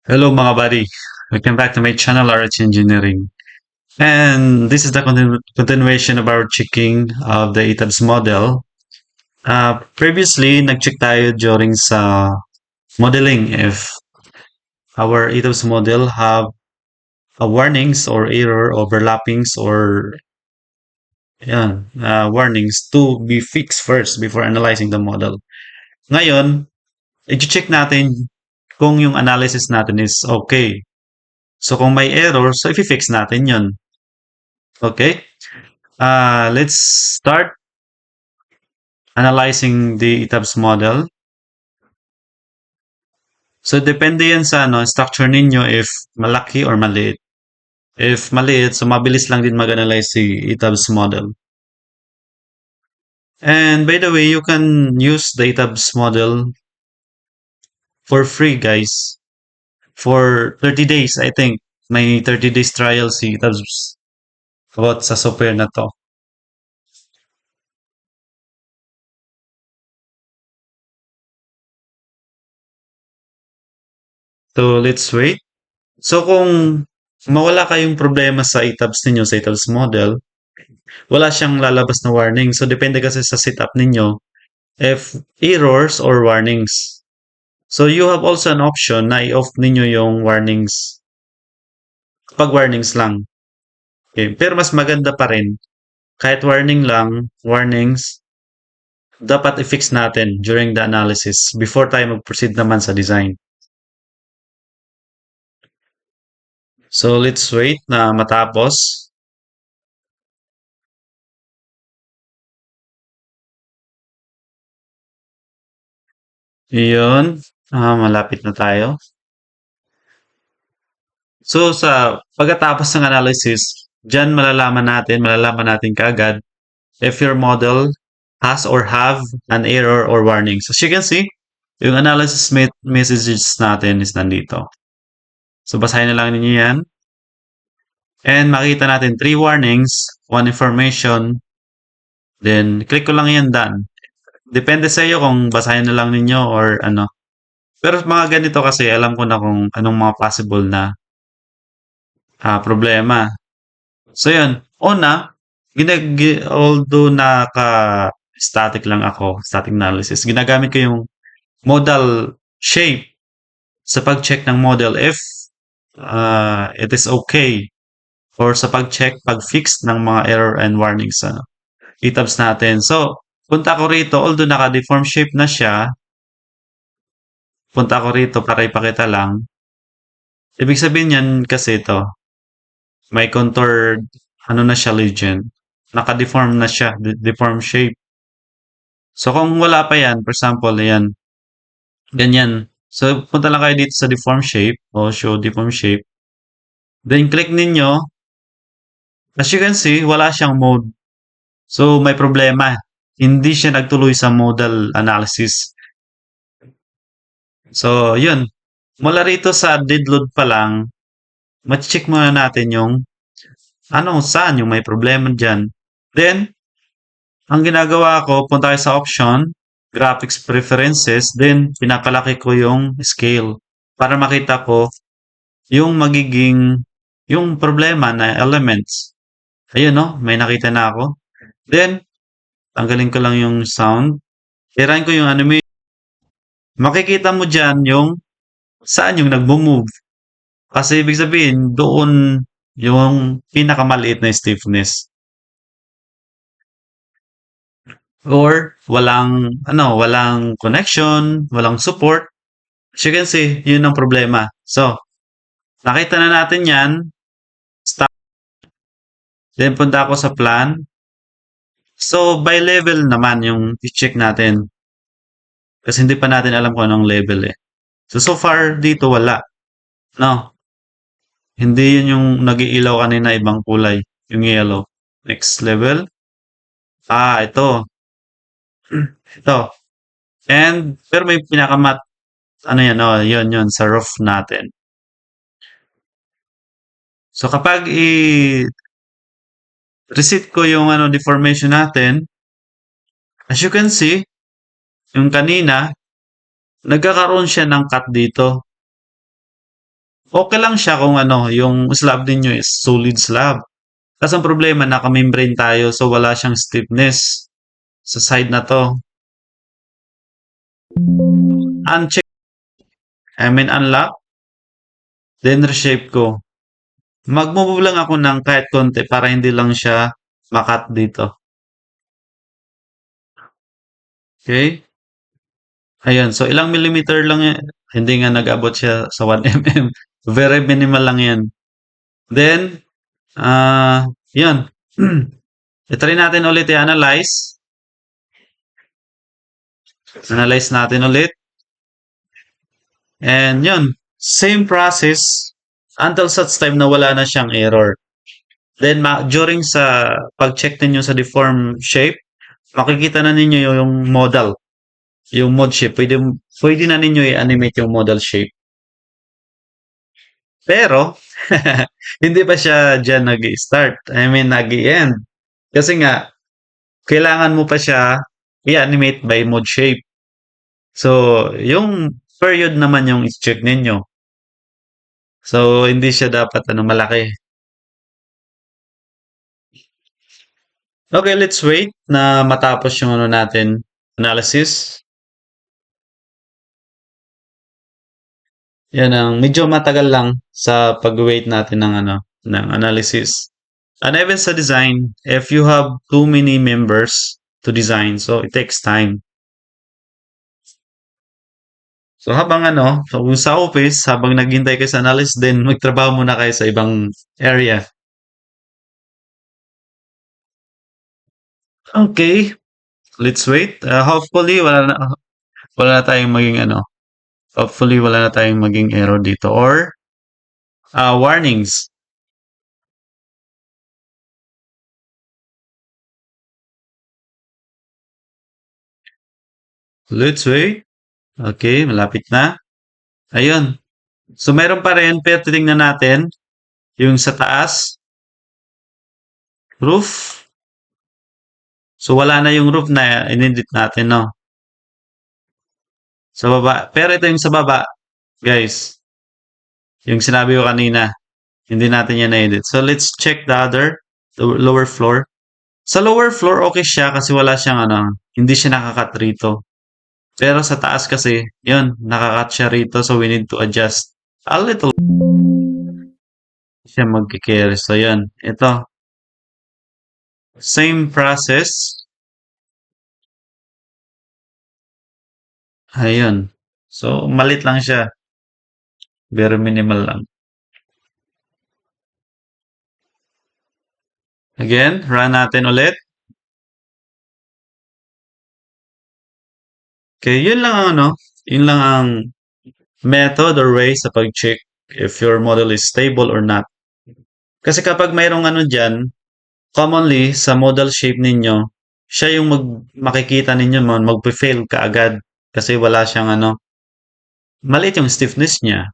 Hello mga buddy, welcome back to my channel RH Engineering. And this is the continuation of our checking of the ETABS model. Previously, nag-check tayo during sa modeling if our ETABS model have warnings or error overlappings or warnings to be fixed first before analyzing the model. Ngayon, i-check natin kung yung analysis natin is okay. So kung may error, so i-fix natin yon. Okay? Let's start analyzing the ETABS model. So, depende yan sa structure ninyo if malaki or maliit. If maliit, so mabilis lang din mag-analyze si ETABS model. And by the way, you can use the ETABS model for free, guys. For 30 days, I think. May 30 days trial si ETABS about sa software na to. So, let's wait. So, kung mawala kayong problema sa ETABS ninyo, sa ETABS model, wala siyang lalabas na warning. So, depende kasi sa setup ninyo if errors or warnings. So, you have also an option na i-off ninyo yung warnings. Pag warnings lang. Okay. Pero mas maganda pa rin. Kahit warning lang, warnings, dapat i-fix natin during the analysis before tayo mag-proceed naman sa design. So, let's wait na matapos. Iyon. Malapit na tayo. So, sa pagkatapos ng analysis, dyan malalaman natin kaagad if your model has or have an error or warning. So, as you can see, yung analysis messages natin is nandito. So, basahin na lang ninyo yan. And makita natin 3 warnings, 1 information, then click ko lang yan done. Depende sa iyo kung basahin na lang ninyo or ano. Pero mga ganito kasi, alam ko na kung anong mga possible na problema. So, yun. Una, although naka-static lang ako, static analysis, ginagamit ko yung modal shape sa pag-check ng model if it is okay or sa pag-check, pag-fix ng mga error and warnings sa ETABS natin. So, punta ko rito, although naka-deform shape na siya, punta ko rito para ipakita lang. Ibig sabihin yan kasi ito, may contour, ano na siya, legend. Naka-deform na siya, deform shape. So, kung wala pa yan, for example, yan, ganyan. So, punta lang kayo dito sa deform shape o show deform shape. Then, click ninyo. As you can see, wala siyang mode. So, may problema. Hindi siya nagtuloy sa modal analysis. So, yun. Mula rito sa dead load pa lang, check muna natin yung saan yung may problema dyan. Then, ang ginagawa ko, punta kayo sa option, graphics preferences, then pinapalaki ko yung scale para makita ko yung yung problema na elements. Ayun, no? May nakita na ako. Then, tanggalin ko lang yung sound. Tirahin ko yung animation. Makikita mo dyan yung saan yung nagmo-move. Kasi ibig sabihin, doon yung pinakamaliit na stiffness. Or walang connection, walang support. As you can see, yun ang problema. So, nakita na natin yan. Stop. Then, punta ako sa plan. So, by level naman yung i-check natin. Kasi hindi pa natin alam kung anong level eh. So far, dito wala. No. Hindi yun yung nag-iilaw kanina, ibang kulay. Yung yellow. Next level. Ito. Ito. Pero may pinakamat. Ano yan? Yun, sa roof natin. So, kapag reset ko yung deformation natin, as you can see, yung kanina, nagkakaroon siya ng cut dito. Okay lang siya kung ano, yung slab ninyo is solid slab. Kaso ang problema, naka-membrane tayo so wala siyang stiffness sa side na 'to. Uncheck, unlock, then reshape ko. Magmo-move lang ako ng kahit konti para hindi lang siya makat dito. Okay? Ayan, so ilang millimeter lang yan. Hindi nga nag-abot siya sa 1 mm. Very minimal lang yan. Then, yun. I-try natin ulit i-analyze. Analyze natin ulit. And yun, same process until such time na wala na siyang error. Then, during sa pag-check ninyo sa deform shape, makikita na ninyo yung model, yung mod shape. Pwede na ninyo i-animate yung model shape. Pero, hindi pa siya dyan nag-start. Nag-end. Kasi nga, kailangan mo pa siya i-animate by mod shape. So, yung period naman yung i-check ninyo. So, hindi siya dapat malaki. Okay, let's wait na matapos yung natin, analysis. Yan ang medyo matagal lang sa pag-wait natin ng ng analysis. And even sa design, if you have too many members to design, so it takes time. So habang so sa office, habang naghintay kayo sa analysis, then magtrabaho muna kayo sa ibang area. Okay, let's wait. Hopefully wala na tayong maging hopefully wala na tayong maging error dito or warnings. Let's wait. Okay, malapit na. Ayun. So meron pa rin, pero titingnan natin yung sa taas, roof. So wala na yung roof na inedit natin, no? Sa baba. Pero ito yung sa baba, guys. Yung sinabi ko kanina, hindi natin yan na-edit. So let's check the lower floor. Sa lower floor, okay siya kasi wala siyang hindi siya nakakat rito. Pero sa taas kasi, yun, nakakat siya rito so we need to adjust a little siya magkikerry. So yun, ito. Same process. Ayun. So, malit lang siya. Very minimal lang. Again, run natin ulit. Okay, yun lang ang yun lang ang method or way sa pag-check if your model is stable or not. Kasi kapag mayroong dyan, commonly sa model shape ninyo, siya yung makikita ninyo magpe-fail kaagad kasi wala siyang maliit yung stiffness niya.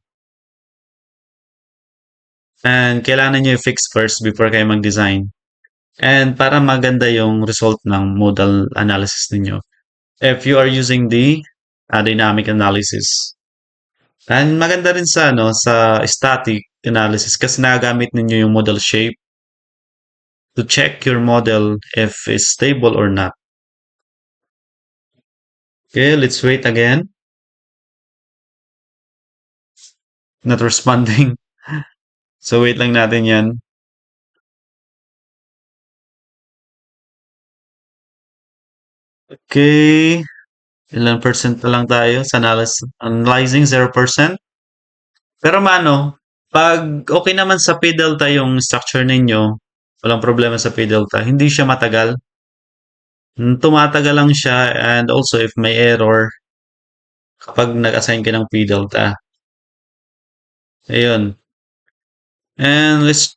And kailangan niyo i-fix first before kayo mag-design. And para maganda yung result ng model analysis ninyo. If you are using the dynamic analysis. And maganda rin sa sa static analysis kasi nagagamit ninyo yung model shape to check your model if it's stable or not. Okay, let's wait again. Not responding. So wait lang natin yan. Okay. Ilang percent na lang tayo sa analyzing 0%. Pero pag okay naman sa P-delta yung structure ninyo, walang problema sa P-delta, hindi siya matagal. Tumatagal lang siya and also if may error kapag nag-assign ka ng P-delta. Ayun. And let's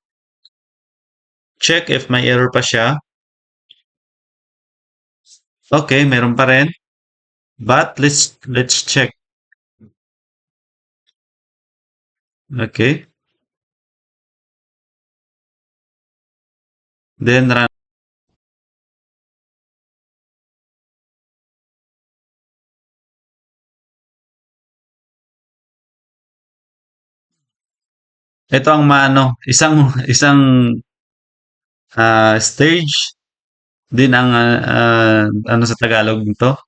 check if may error pa siya. Okay, meron pa rin. But let's check. Okay. Then run. Ito ang maano, isang stage din ang ano sa Tagalog nito.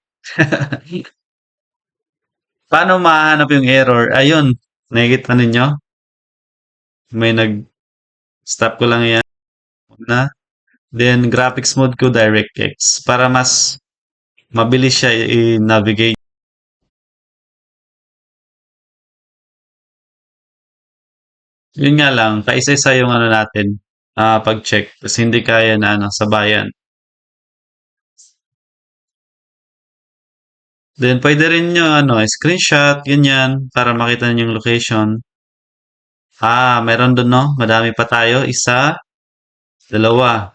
Paano mahanap yung error? Ayun, nakikita ninyo? May stop ko lang yan na. Then, graphics mode ko DirectX para mas mabilis siya i-navigate. Yun nga lang, kaisa-isa yung ano natin, pag-check. Kasi hindi kaya na ano, sabayan. Then, pwede rin nyo, ano, screenshot, ganyan, para makita nyo yung location. Meron dun, no? Madami pa tayo. Isa, dalawa.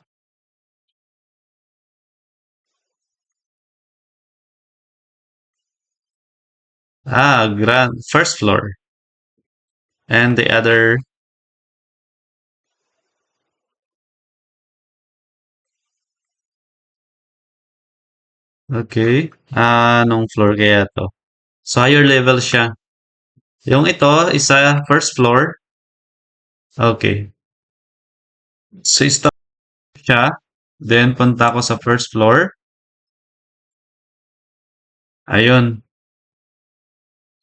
First floor. And the other, okay. Anong floor kaya to? So, higher level siya. Yung ito, isa, first floor. Okay. So, stop siya. Then, punta ako sa first floor. Ayun.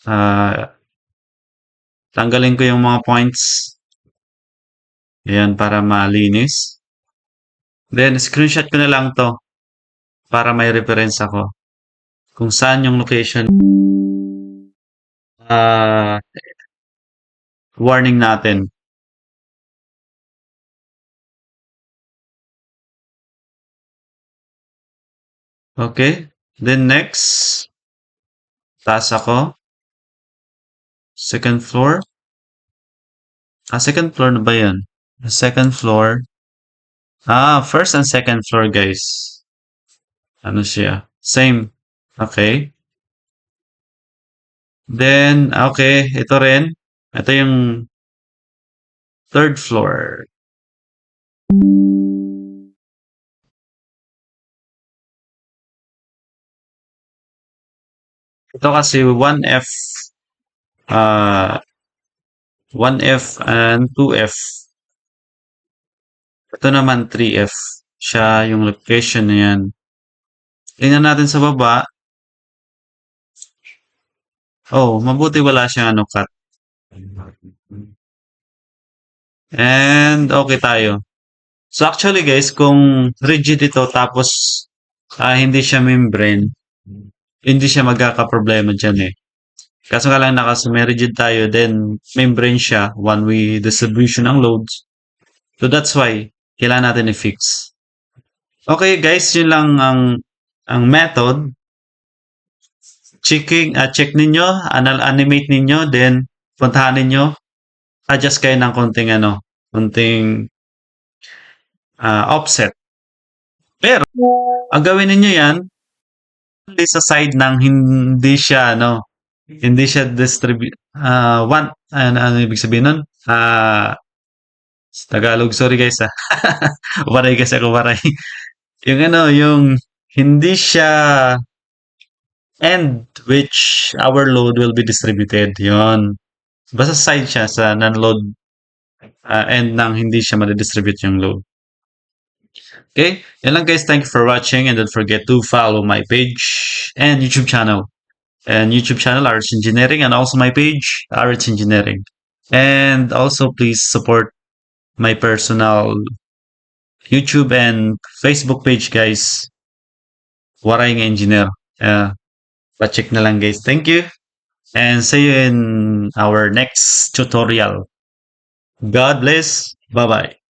Ah, tanggalin ko yung mga points. Ayan, para malinis. Then, screenshot ko na lang to para may reference ako kung saan yung location ah warning natin. Okay? Then next, taas ako. Second floor. Second floor na ba yan? Second floor. First and second floor, guys. Ano siya? Same. Okay. Then, okay, ito rin. Ito yung third floor. Ito kasi 1F, ah, 1F and 2F. Ito naman 3F. Siya yung location na yan. Tingnan natin sa baba. Oh, mabuti wala siyang ano cut. And okay tayo. So actually guys, kung rigid ito tapos hindi siya membrane, hindi siya magkakaproblema dyan eh. Kaso nga lang may rigid tayo, then membrane siya, one-way distribution ng loads. So that's why, kailangan natin i-fix. Okay guys, yun lang ang method. Check ninyo, animate ninyo, then puntahan ninyo, adjust kayo ng konting offset. Pero, ang gawin ninyo yan, only sa side ng hindi siya ano ibig sabihin nun? Tagalog, sorry guys waray kasi ako, waray. Yung yung hindi siya end which our load will be distributed. Yon. Basta side siya sa non-load end nang hindi siya madidistribute yung load. Okay? Yan lang guys. Thank you for watching and don't forget to follow my page and YouTube channel. And YouTube channel, Arts Engineering, and also my page, Arts Engineering. And also please support my personal YouTube and Facebook page guys. Waray nga Engineer. Pa-check na lang guys. Thank you. And see you in our next tutorial. God bless. Bye-bye.